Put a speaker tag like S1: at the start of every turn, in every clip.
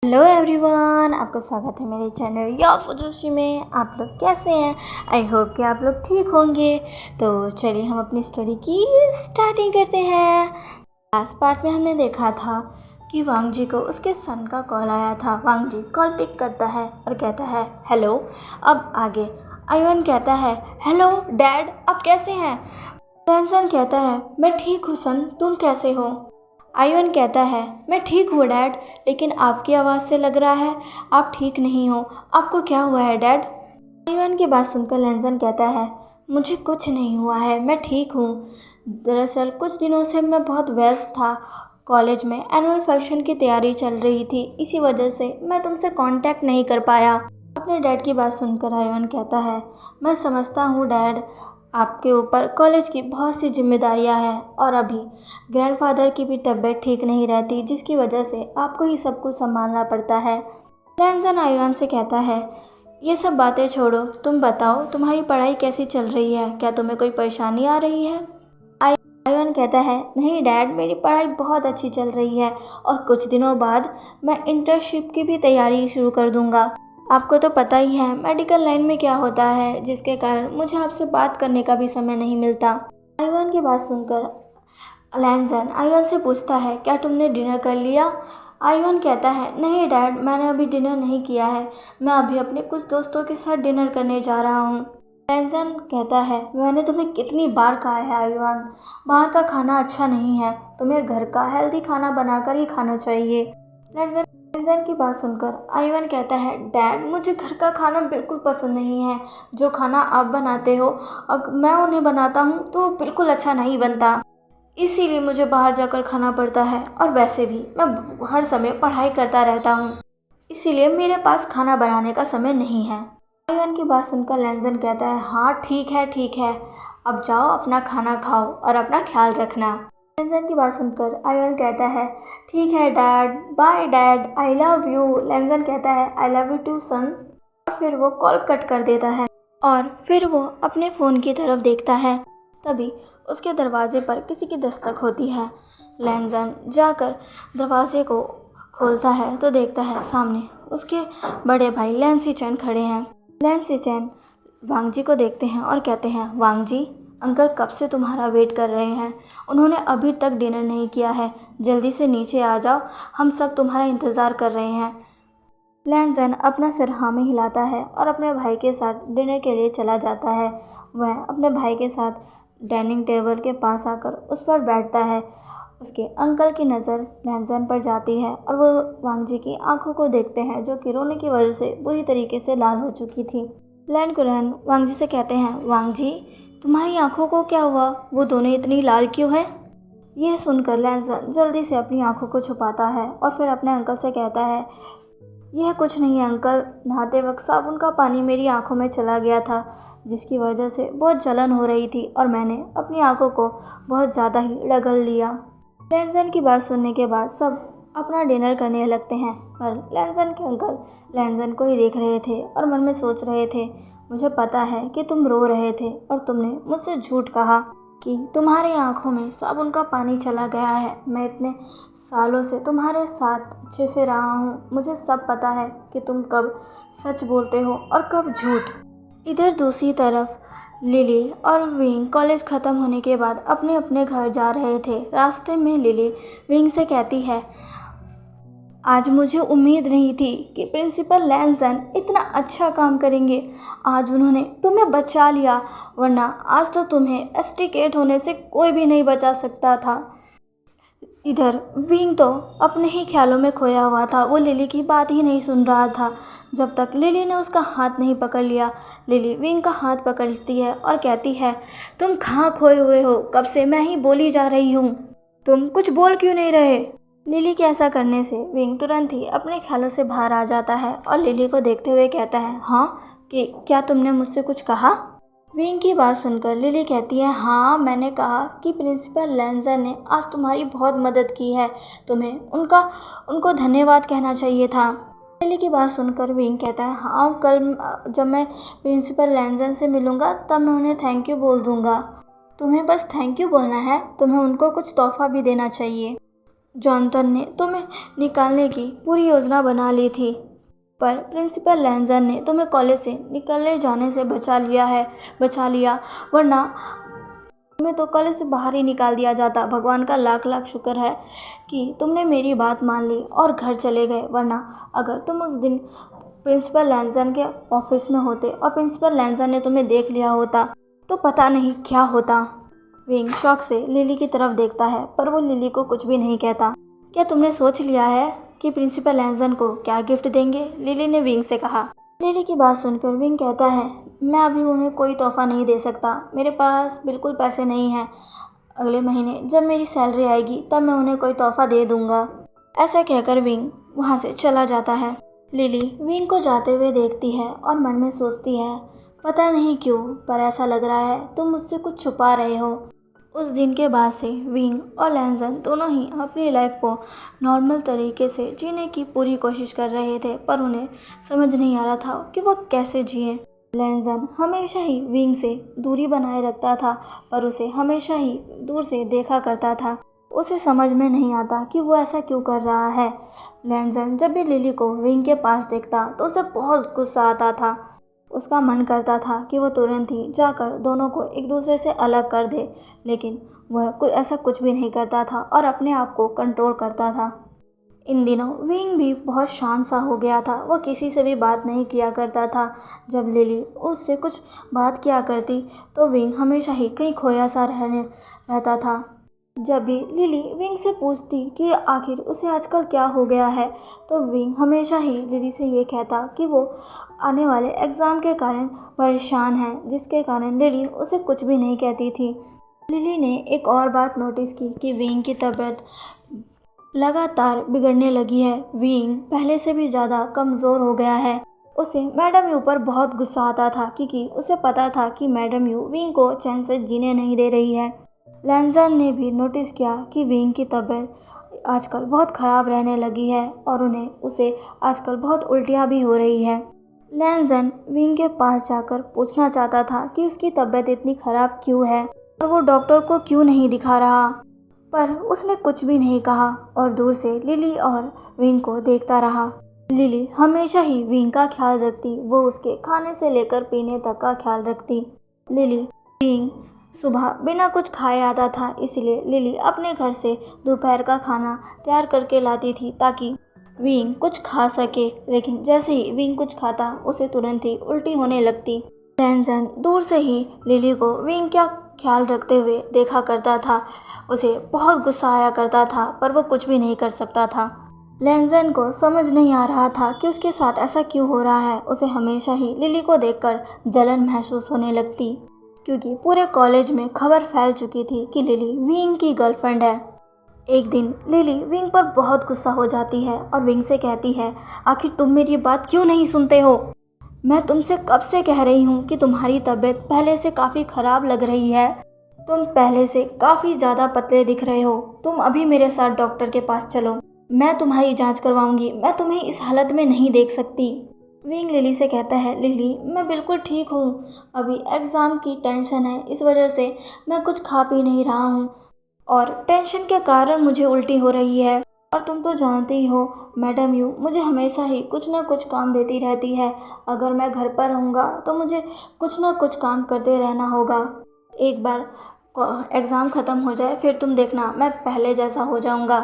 S1: Hello everyone, आपका स्वागत है मेरे चैनल या फुदुशी में। आप लोग कैसे हैं? आई होप कि आप लोग ठीक होंगे। तो चलिए हम अपनी स्टोरी की स्टार्टिंग करते हैं। लास्ट पार्ट में हमने देखा था कि वांग जी को उसके सन का कॉल आया था। वांग जी कॉल पिक करता है और कहता है हेलो। अब आगे आयुन कहता है हेलो डैड, आप कैसे हैं? सन कहता है मैं ठीक हूँ सन, तुम कैसे हो? आयुन कहता है मैं ठीक हूँ डैड, लेकिन आपकी आवाज़ से लग रहा है आप ठीक नहीं हो। आपको क्या हुआ है डैड? आयुन की बात सुनकर लैंसन कहता है मुझे कुछ नहीं हुआ है, मैं ठीक हूँ। दरअसल कुछ दिनों से मैं बहुत व्यस्त था। कॉलेज में एनुअल फंक्शन की तैयारी चल रही थी, इसी वजह से मैं तुमसे कांटेक्ट नहीं कर पाया। अपने डैड की बात सुनकर आयुन कहता है मैं समझता हूँ डैड, आपके ऊपर कॉलेज की बहुत सी जिम्मेदारियां हैं और अभी ग्रैंडफादर की भी तबीयत ठीक नहीं रहती, जिसकी वजह से आपको ही सब कुछ संभालना पड़ता है। लैंसन आयुन से कहता है ये सब बातें छोड़ो, तुम बताओ तुम्हारी पढ़ाई कैसी चल रही है? क्या तुम्हें कोई परेशानी आ रही है? आयुन कहता है नहीं डैड, मेरी पढ़ाई बहुत अच्छी चल रही है और कुछ दिनों बाद मैं इंटर्नशिप की भी तैयारी शुरू कर दूंगा। आपको तो पता ही है मेडिकल लाइन में क्या होता है, जिसके कारण मुझे आपसे बात करने का भी समय नहीं मिलता। आयुन की बात सुनकर लैंसन आयुन से पूछता है क्या तुमने डिनर कर लिया? आयुन कहता है नहीं डैड, मैंने अभी डिनर नहीं किया है, मैं अभी अपने कुछ दोस्तों के साथ डिनर करने जा रहा हूँ। लैंसन कहता है मैंने तुम्हें कितनी बार कहा है आयुन, बाहर का खाना अच्छा नहीं है, तुम्हें घर का हेल्दी खाना बनाकर ही खाना चाहिए। लैंसन की बात सुनकर आयुन कहता है डैड, मुझे घर का खाना बिल्कुल पसंद नहीं है। जो खाना आप बनाते हो अगर मैं उन्हें बनाता हूँ तो बिल्कुल अच्छा नहीं बनता, इसीलिए मुझे बाहर जाकर खाना पड़ता है। और वैसे भी मैं हर समय पढ़ाई करता रहता हूँ, इसीलिए मेरे पास खाना बनाने का समय नहीं है। आयुन की बात सुनकर लैंसन कहता है हाँ ठीक है, अब जाओ अपना खाना खाओ और अपना ख्याल रखना। लैंसन की बात सुनकर आयुन कहता है ठीक है dad, bye dad, I love you. Lanson कहता है I love you too son. और फिर वो कॉल कट कर देता है और फिर वो अपने फ़ोन की तरफ देखता है। तभी उसके दरवाजे पर किसी की दस्तक होती है। लैंसन जाकर दरवाजे को खोलता है तो देखता है सामने उसके बड़े भाई लैंसी चैन खड़े हैं। लैंसी चैन वांग जी को देखते हैं और कहते हैं वांग जी, अंकल कब से तुम्हारा वेट कर रहे हैं, उन्होंने अभी तक डिनर नहीं किया है, जल्दी से नीचे आ जाओ, हम सब तुम्हारा इंतज़ार कर रहे हैं। लैंसन अपना सिर हाँ में हिलाता है और अपने भाई के साथ डिनर के लिए चला जाता है। वह अपने भाई के साथ डाइनिंग टेबल के पास आकर उस पर बैठता है। उसके अंकल की नज़र लैंसन पर जाती है और वो वांग जी की आंखों को देखते हैं, जो कि रोने की वजह से बुरी तरीके से लाल हो चुकी थी। लैन कुरैन वांग जी से कहते हैं वांग जी, तुम्हारी आंखों को क्या हुआ, वो दोनों इतनी लाल क्यों हैं? यह सुनकर लैंसन जल्दी से अपनी आंखों को छुपाता है और फिर अपने अंकल से कहता है यह कुछ नहीं है अंकल, नहाते वक्त साबुन का पानी मेरी आंखों में चला गया था, जिसकी वजह से बहुत जलन हो रही थी और मैंने अपनी आंखों को बहुत ज़्यादा ही रगड़ लिया। लैंसन की बात सुनने के बाद सब अपना डिनर करने लगते हैं, पर लैंसन के अंकल लैंसन को ही देख रहे थे और मन में सोच रहे थे मुझे पता है कि तुम रो रहे थे और तुमने मुझसे झूठ कहा कि तुम्हारी आंखों में साबुन का पानी चला गया है। मैं इतने सालों से तुम्हारे साथ अच्छे से रहा हूँ, मुझे सब पता है कि तुम कब सच बोलते हो और कब झूठ। इधर दूसरी तरफ लिली और विंग कॉलेज ख़त्म होने के बाद अपने अपने घर जा रहे थे। रास्ते में लिली विंग से कहती है आज मुझे उम्मीद नहीं थी कि प्रिंसिपल लैंसन इतना अच्छा काम करेंगे। आज उन्होंने तुम्हें बचा लिया, वरना आज तो तुम्हें एस्टिकेट होने से कोई भी नहीं बचा सकता था। इधर विंग तो अपने ही ख्यालों में खोया हुआ था, वो लिली की बात ही नहीं सुन रहा था जब तक लिली ने उसका हाथ नहीं पकड़ लिया। लिली विंग का हाथ पकड़ती है और कहती है तुम कहाँ खोए हुए हो, कब से मैं ही बोली जा रही हूँ, तुम कुछ बोल क्यों नहीं रहे? लिली के ऐसा करने से विंग तुरंत ही अपने ख्यालों से बाहर आ जाता है और लिली को देखते हुए कहता है हाँ कि क्या तुमने मुझसे कुछ कहा? विंग की बात सुनकर लिली कहती है हाँ, मैंने कहा कि प्रिंसिपल लैंसन ने आज तुम्हारी बहुत मदद की है, तुम्हें उनको धन्यवाद कहना चाहिए था। लिली की बात सुनकर विंग कहता है हाँ, कल जब मैं प्रिंसिपल लैंसन से मिलूँगा तब मैं उन्हें थैंक यू बोल दूँगा। तुम्हें बस थैंक यू बोलना है, तुम्हें उनको कुछ तोहफा भी देना चाहिए। जॉनसन ने तुम्हें निकालने की पूरी योजना बना ली थी, पर प्रिंसिपल लैंजन ने तुम्हें कॉलेज से निकलने जाने से बचा लिया, वरना तुम्हें तो कॉलेज से बाहर ही निकाल दिया जाता। भगवान का लाख लाख शुक्र है कि तुमने मेरी बात मान ली और घर चले गए, वरना अगर तुम उस दिन प्रिंसिपल लैंजन के ऑफिस में होते और प्रिंसिपल लैंजन ने तुम्हें देख लिया होता तो पता नहीं क्या होता। विंग शौक से लिली की तरफ देखता है, पर वो लिली को कुछ भी नहीं कहता। क्या तुमने सोच लिया है कि प्रिंसिपल लैंजन को क्या गिफ्ट देंगे? लिली ने विंग से कहा। लिली की बात सुनकर विंग कहता है, मैं अभी उन्हें कोई तोहफा नहीं दे सकता, मेरे पास बिल्कुल पैसे नहीं हैं। अगले महीने जब मेरी सैलरी आएगी तब मैं उन्हें कोई तोहफा दे दूंगा। ऐसा कहकर विंग वहाँ से चला जाता है। लिली विंग को जाते हुए देखती है और मन में सोचती है, पता नहीं क्यों पर ऐसा लग रहा है तुम मुझसे कुछ छुपा रहे हो। उस दिन के बाद से विंग और लैंजन दोनों ही अपनी लाइफ को नॉर्मल तरीके से जीने की पूरी कोशिश कर रहे थे, पर उन्हें समझ नहीं आ रहा था कि वो कैसे जिए। लैंजन हमेशा ही विंग से दूरी बनाए रखता था, पर उसे हमेशा ही दूर से देखा करता था। उसे समझ में नहीं आता कि वो ऐसा क्यों कर रहा है। लैंजन जब भी लिली को विंग के पास देखता तो उसे बहुत गुस्सा आता था। उसका मन करता था कि वो तुरंत ही जाकर दोनों को एक दूसरे से अलग कर दे, लेकिन वह ऐसा कुछ भी नहीं करता था और अपने आप को कंट्रोल करता था। इन दिनों विंग भी बहुत शांत सा हो गया था। वो किसी से भी बात नहीं किया करता था। जब लिली उससे कुछ बात किया करती तो विंग हमेशा ही कहीं खोया सा रहता था। जब भी लिली विंग से पूछती कि आखिर उसे आजकल क्या हो गया है, तो विंग हमेशा ही लिली से ये कहता कि वो आने वाले एग्ज़ाम के कारण परेशान है, जिसके कारण लिली उसे कुछ भी नहीं कहती थी। लिली ने एक और बात नोटिस की कि विंग की तबीयत लगातार बिगड़ने लगी है। विंग पहले से भी ज़्यादा कमज़ोर हो गया है। उसे मैडम यू पर बहुत गुस्सा आता था, क्योंकि उसे पता था कि मैडम यू विंग को चैन से जीने नहीं दे रही है। लैंजन ने भी नोटिस किया कि विंग की तबीयत आजकल बहुत ख़राब रहने लगी है और उसे आजकल बहुत उल्टियाँ भी हो रही है। लैंजन विंग के पास जाकर पूछना चाहता था कि उसकी तबीयत इतनी ख़राब क्यों है और वो डॉक्टर को क्यों नहीं दिखा रहा, पर उसने कुछ भी नहीं कहा और दूर से लिली और विंग को देखता रहा। लिली हमेशा ही विंग का ख्याल रखती, वो उसके खाने से लेकर पीने तक का ख्याल रखती। विंग सुबह बिना कुछ खाए आता था, इसलिए लिली अपने घर से दोपहर का खाना तैयार करके लाती थी ताकि विंग कुछ खा सके, लेकिन जैसे ही विंग कुछ खाता उसे तुरंत ही उल्टी होने लगती। लैंजन दूर से ही लिली को विंग का ख्याल रखते हुए देखा करता था। उसे बहुत गुस्सा आया करता था, पर वो कुछ भी नहीं कर सकता था। लैंजन को समझ नहीं आ रहा था कि उसके साथ ऐसा क्यों हो रहा है। उसे हमेशा ही लिली को देखकर जलन महसूस होने लगती, क्योंकि पूरे कॉलेज में खबर फैल चुकी थी कि लिली विंग की गर्लफ्रेंड है। एक दिन लिली विंग पर बहुत गुस्सा हो जाती है और विंग से कहती है, आखिर तुम मेरी बात क्यों नहीं सुनते हो? मैं तुमसे कब से कह रही हूँ कि तुम्हारी तबीयत पहले से काफ़ी ख़राब लग रही है। तुम पहले से काफ़ी ज़्यादा पतले दिख रहे हो। तुम अभी मेरे साथ डॉक्टर के पास चलो, मैं तुम्हारी जांच करवाऊंगी। मैं तुम्हें इस हालत में नहीं देख सकती। विंग लिली से कहता है, लिली मैं बिल्कुल ठीक हूँ, अभी एग्ज़ाम की टेंशन है, इस वजह से मैं कुछ खा पी नहीं रहा हूँ और टेंशन के कारण मुझे उल्टी हो रही है। और तुम तो जानते ही हो मैडम यू मुझे हमेशा ही कुछ ना कुछ काम देती रहती है। अगर मैं घर पर रहूँगा तो मुझे कुछ ना कुछ काम करते रहना होगा। एक बार एग्ज़ाम ख़त्म हो जाए फिर तुम देखना मैं पहले जैसा हो जाऊँगा।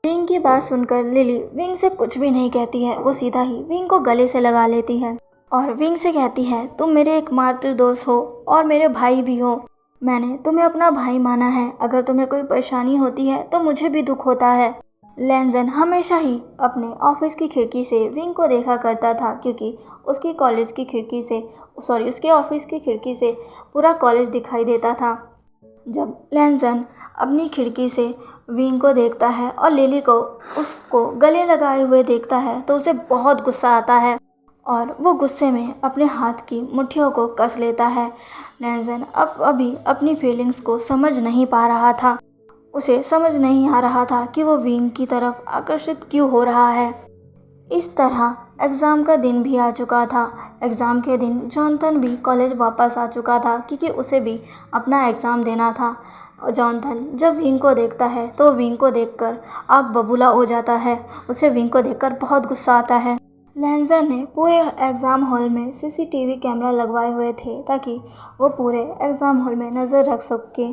S1: विंग की बात सुनकर लिली विंग से कुछ भी नहीं कहती है। वो सीधा ही विंग को गले से लगा लेती है और विंग से कहती है, तुम मेरे एकमात्र दोस्त हो और मेरे भाई भी हो। मैंने तुम्हें अपना भाई माना है। अगर तुम्हें कोई परेशानी होती है तो मुझे भी दुख होता है। लैंजन हमेशा ही अपने ऑफिस की खिड़की से विंग को देखा करता था, क्योंकि उसके ऑफिस की खिड़की से पूरा कॉलेज दिखाई देता था। जब लैंजन अपनी खिड़की से विंग को देखता है और लिली को उसको गले लगाए हुए देखता है तो उसे बहुत गुस्सा आता है और वो गुस्से में अपने हाथ की मुट्ठियों को कस लेता है। लैंजन अभी अपनी फीलिंग्स को समझ नहीं पा रहा था। उसे समझ नहीं आ रहा था कि वो विंग की तरफ आकर्षित क्यों हो रहा है। इस तरह एग्ज़ाम का दिन भी आ चुका था। एग्ज़ाम के दिन जॉनथन भी कॉलेज वापस आ चुका था क्योंकि उसे भी अपना एग्ज़ाम देना था। जॉनथन जब विंग को देखता है तो विंग को देखकर आग बबूला हो जाता है। उसे विंग को देखकर बहुत गुस्सा आता है। लैंजर ने पूरे एग्ज़ाम हॉल में सीसीटीवी कैमरा लगवाए हुए थे ताकि वो पूरे एग्ज़ाम हॉल में नज़र रख सके,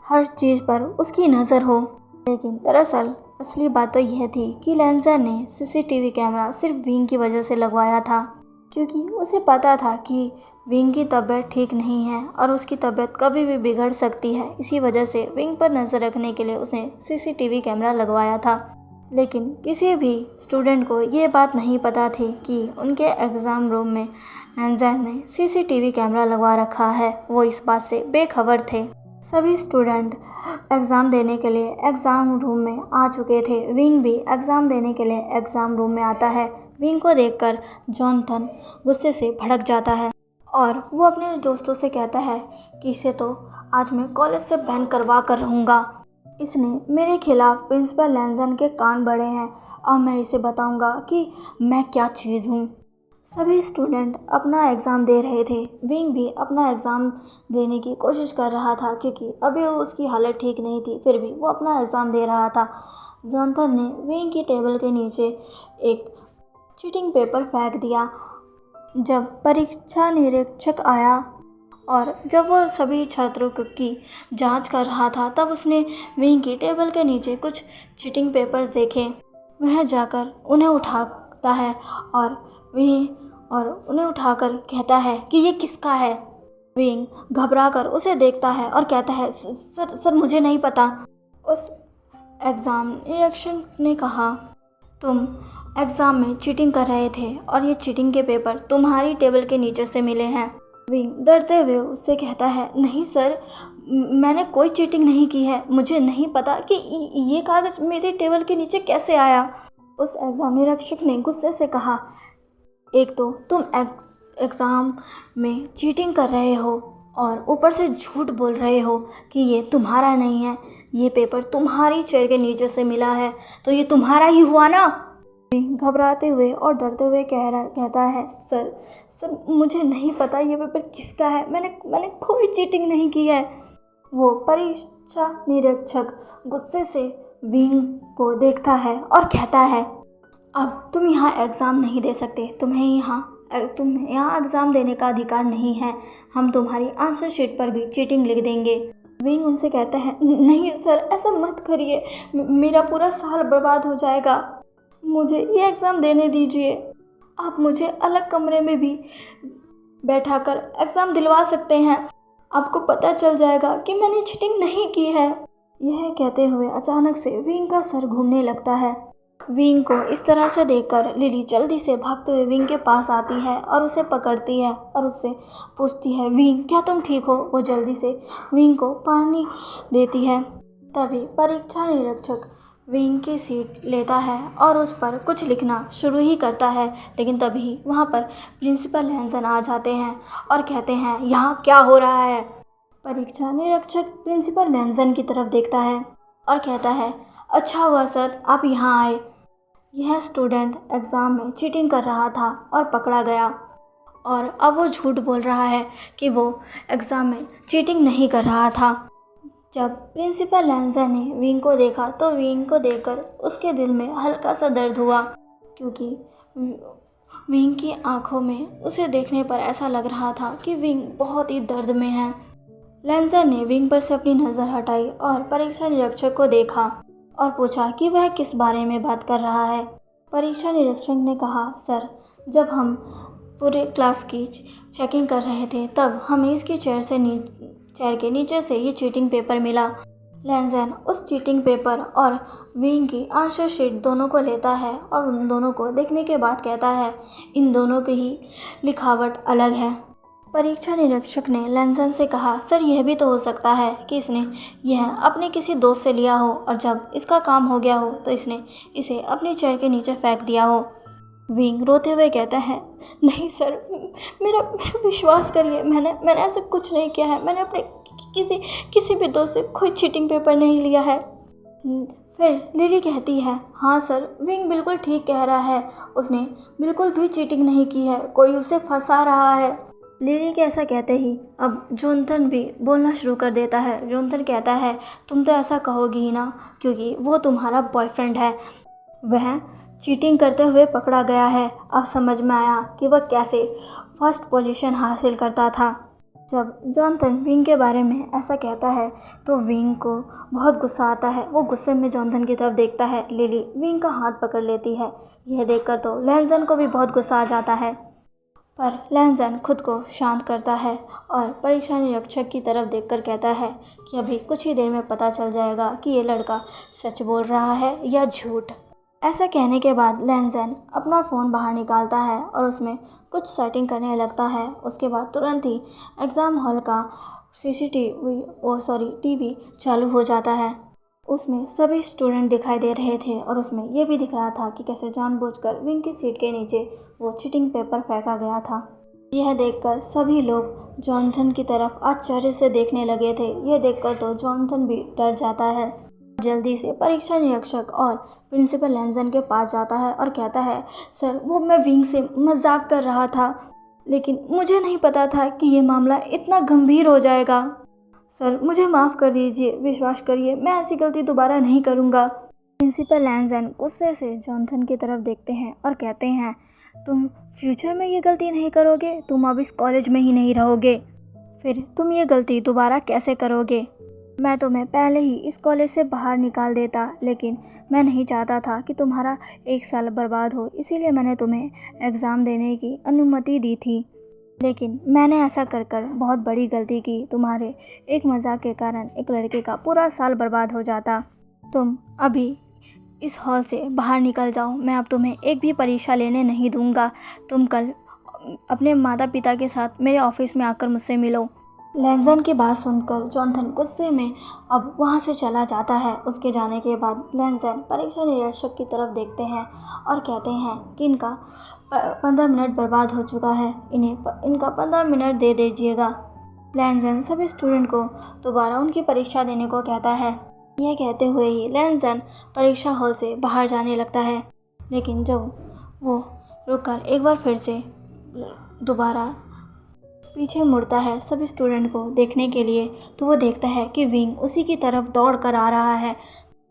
S1: हर चीज़ पर उसकी नज़र हो। लेकिन दरअसल असली बात तो यह थी कि लैंजर ने सीसीटीवी कैमरा सिर्फ विंग की वजह से लगवाया था, क्योंकि उसे पता था कि विंग की तबीयत ठीक नहीं है और उसकी तबीयत कभी भी बिगड़ सकती है। इसी वजह से विंग पर नज़र रखने के लिए उसने सीसीटीवी कैमरा लगवाया था। लेकिन किसी भी स्टूडेंट को ये बात नहीं पता थी कि उनके एग्ज़ाम रूम में लैंजर ने सीसीटीवी कैमरा लगवा रखा है। वो इस बात से बेखबर थे। सभी स्टूडेंट एग्ज़ाम देने के लिए एग्ज़ाम रूम में आ चुके थे। विंग भी एग्ज़ाम देने के लिए एग्ज़ाम रूम में आता है। विंग को देखकर जॉनथन गुस्से से भड़क जाता है और वो अपने दोस्तों से कहता है कि इसे तो आज मैं कॉलेज से बैन करवा कर रहूँगा। इसने मेरे खिलाफ़ प्रिंसिपल लैंजर के कान भरे हैं और मैं इसे बताऊँगा कि मैं क्या चीज़ हूँ। सभी स्टूडेंट अपना एग्ज़ाम दे रहे थे। विंग भी अपना एग्ज़ाम देने की कोशिश कर रहा था क्योंकि अभी उसकी हालत ठीक नहीं थी, फिर भी वो अपना एग्ज़ाम दे रहा था। जॉनथन ने विंग की टेबल के नीचे एक चीटिंग पेपर फेंक दिया। जब परीक्षा निरीक्षक आया और जब वो सभी छात्रों की जांच कर रहा था, तब उसने विंग की टेबल के नीचे कुछ चीटिंग पेपर्स देखे। वह जाकर उन्हें उठाता है और उन्हें उठाकर कहता है कि ये किसका है। विंग घबराकर उसे देखता है और कहता है, सर मुझे नहीं पता। उस एग्ज़ाम निरीक्षक ने कहा, तुम एग्ज़ाम में चीटिंग कर रहे थे और ये चीटिंग के पेपर तुम्हारी टेबल के नीचे से मिले हैं। विंग डरते हुए उससे कहता है, नहीं सर, मैंने कोई चीटिंग नहीं की है। मुझे नहीं पता कि ये कागज़ मेरी टेबल के नीचे कैसे आया। उस एग्ज़ाम निरीक्षक ने गुस्से से कहा, एक तो तुम एग्ज़ाम में चीटिंग कर रहे हो और ऊपर से झूठ बोल रहे हो कि ये तुम्हारा नहीं है। ये पेपर तुम्हारी चेयर के नीचे से मिला है तो ये तुम्हारा ही हुआ ना। घबराते हुए और डरते हुए कहता है, सर मुझे नहीं पता ये पेपर किसका है। मैंने कोई चीटिंग नहीं की है। वो परीक्षा निरीक्षक गुस्से से विंग को देखता है और कहता है, अब तुम यहाँ एग्ज़ाम नहीं दे सकते। तुम यहाँ एग्ज़ाम देने का अधिकार नहीं है। हम तुम्हारी आंसर शीट पर भी चीटिंग लिख देंगे। विंग उनसे कहता है, नहीं सर, ऐसा मत करिए, मेरा पूरा साल बर्बाद हो जाएगा। मुझे ये एग्ज़ाम देने दीजिए। आप मुझे अलग कमरे में भी बैठाकर एग्ज़ाम दिलवा सकते हैं। आपको पता चल जाएगा कि मैंने चीटिंग नहीं की है। यह कहते हुए अचानक से विंग का सर घूमने लगता है। विंग को इस तरह से देखकर लिली जल्दी से भागते हुए विंग के पास आती है और उसे पकड़ती है और उससे पूछती है, विंग क्या तुम ठीक हो? वो जल्दी से विंग को पानी देती है। तभी परीक्षा निरीक्षक विंग की सीट लेता है और उस पर कुछ लिखना शुरू ही करता है, लेकिन तभी वहाँ पर प्रिंसिपल लैंजर आ जाते हैं और कहते हैं, यहाँ क्या हो रहा है? परीक्षा निरीक्षक प्रिंसिपल लैंजर की तरफ देखता है और कहता है, अच्छा हुआ सर आप यहाँ आए। यह स्टूडेंट एग्ज़ाम में चीटिंग कर रहा था और पकड़ा गया और अब वो झूठ बोल रहा है कि वो एग्ज़ाम में चीटिंग नहीं कर रहा था। जब प्रिंसिपल लैंजर ने विंग को देखा तो विंग को देखकर उसके दिल में हल्का सा दर्द हुआ, क्योंकि विंग की आंखों में उसे देखने पर ऐसा लग रहा था कि विंग बहुत ही दर्द में है। लैंजर ने विंग पर से अपनी नज़र हटाई और परीक्षा निरीक्षक को देखा और पूछा कि वह किस बारे में बात कर रहा है। परीक्षा निरीक्षक ने कहा, सर, जब हम पूरे क्लास की चेकिंग कर रहे थे तब हमें इसकी चेयर के नीचे से ये चीटिंग पेपर मिला। लैंजर उस चीटिंग पेपर और विंग की आंसर शीट दोनों को लेता है और उन दोनों को देखने के बाद कहता है, इन दोनों की ही लिखावट अलग है। परीक्षा निरीक्षक ने लैंजर से कहा, सर, यह भी तो हो सकता है कि इसने यह अपने किसी दोस्त से लिया हो और जब इसका काम हो गया हो तो इसने इसे अपनी चेयर के नीचे फेंक दिया हो। विंग रोते हुए कहता है, नहीं सर, मेरा विश्वास करिए, मैंने ऐसा कुछ नहीं किया है। मैंने अपने किसी भी दोस्त से कोई चीटिंग पेपर नहीं लिया है। फिर लिली कहती है, हाँ सर, विंग बिल्कुल ठीक कह रहा है, उसने बिल्कुल भी चीटिंग नहीं की है, कोई उसे फंसा रहा है। लिली के ऐसा कहते ही अब जोनाथन भी बोलना शुरू कर देता है। जोनाथन कहता है, तुम तो ऐसा कहोगी ही ना, क्योंकि वो तुम्हारा बॉयफ्रेंड है, वह चीटिंग करते हुए पकड़ा गया है। अब समझ में आया कि वह कैसे फर्स्ट पोजीशन हासिल करता था। जब जोनाथन विंग के बारे में ऐसा कहता है तो विंग को बहुत गुस्सा आता है। वो गुस्से में जोनाथन की तरफ देखता है। लिली विंग का हाथ पकड़ लेती है। यह देखकर तो लैंसन को भी बहुत गुस्सा आ जाता है, पर लैंसन खुद को शांत करता है और परीक्षा निरीक्षक की तरफ देखकर कहता है कि अभी कुछ ही देर में पता चल जाएगा कि ये लड़का सच बोल रहा है या झूठ। ऐसा कहने के बाद लैंसन अपना फ़ोन बाहर निकालता है और उसमें कुछ सेटिंग करने लगता है। उसके बाद तुरंत ही एग्ज़ाम हॉल का टीवी चालू हो जाता है। उसमें सभी स्टूडेंट दिखाई दे रहे थे और उसमें यह भी दिख रहा था कि कैसे जानबूझकर विंग की सीट के नीचे वो चीटिंग पेपर फेंका गया था। यह देखकर सभी लोग जोनाथन की तरफ आश्चर्य से देखने लगे थे। यह देखकर तो जोनाथन भी डर जाता है। जल्दी से परीक्षा निरीक्षक और प्रिंसिपल लैंसन के पास जाता है और कहता है, सर, वो मैं विंग से मजाक कर रहा था, लेकिन मुझे नहीं पता था कि ये मामला इतना गंभीर हो जाएगा। सर, मुझे माफ़ कर दीजिए, विश्वास करिए, मैं ऐसी गलती दोबारा नहीं करूँगा। प्रिंसिपल लैंसन गुस्से से जोनाथन की तरफ देखते हैं और कहते हैं, तुम फ्यूचर में ये गलती नहीं करोगे? तुम अब इस कॉलेज में ही नहीं रहोगे, फिर तुम ये गलती दोबारा कैसे करोगे? मैं तुम्हें पहले ही इस कॉलेज से बाहर निकाल देता, लेकिन मैं नहीं चाहता था कि तुम्हारा 1 साल बर्बाद हो, इसीलिए मैंने तुम्हें एग्ज़ाम देने की अनुमति दी थी। लेकिन मैंने ऐसा कर कर बहुत बड़ी गलती की। तुम्हारे एक मजाक के कारण एक लड़के का पूरा साल बर्बाद हो जाता। तुम अभी इस हॉल से बाहर निकल जाओ। मैं अब तुम्हें एक भी परीक्षा लेने नहीं दूंगा। तुम कल अपने माता पिता के साथ मेरे ऑफिस में आकर मुझसे मिलो। लैंसन की बात सुनकर जोनाथन गुस्से में अब वहाँ से चला जाता है। उसके जाने के बाद लैंसन परीक्षा निरीक्षक की तरफ देखते हैं और कहते हैं कि इनका 15 मिनट बर्बाद हो चुका है, इनका 15 मिनट दे दीजिएगा। लैंसन सभी स्टूडेंट को दोबारा उनकी परीक्षा देने को कहता है। यह कहते हुए ही लैंसन परीक्षा हॉल से बाहर जाने लगता है, लेकिन जब वो रुककर एक बार फिर से दोबारा पीछे मुड़ता है सभी स्टूडेंट को देखने के लिए, तो वो देखता है कि विंग उसी की तरफ दौड़ कर आ रहा है।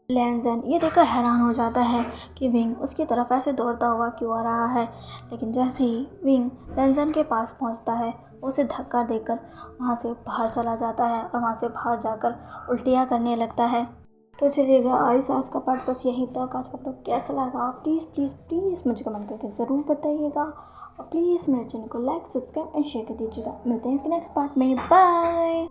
S1: लैंसन ये देखकर हैरान हो जाता है कि विंग उसकी तरफ ऐसे दौड़ता हुआ क्यों आ रहा है। लेकिन जैसे ही विंग लैंसन के पास पहुंचता है, उसे धक्का देकर वहां से बाहर चला जाता है और वहां से बाहर जाकर उल्टियाँ करने लगता है। तो चलिएगा, आज का पार्ट बस यहीं तक। आज का आपको कैसा लगा प्लीज़ प्लीज़ प्लीज़ मुझे कमेंट करके ज़रूर बताइएगा, और प्लीज़ मेरे चैनल को लाइक, सब्सक्राइब एंड शेयर कर दीजिएगा। मिलते हैं इसके नेक्स्ट पार्ट में। बाय।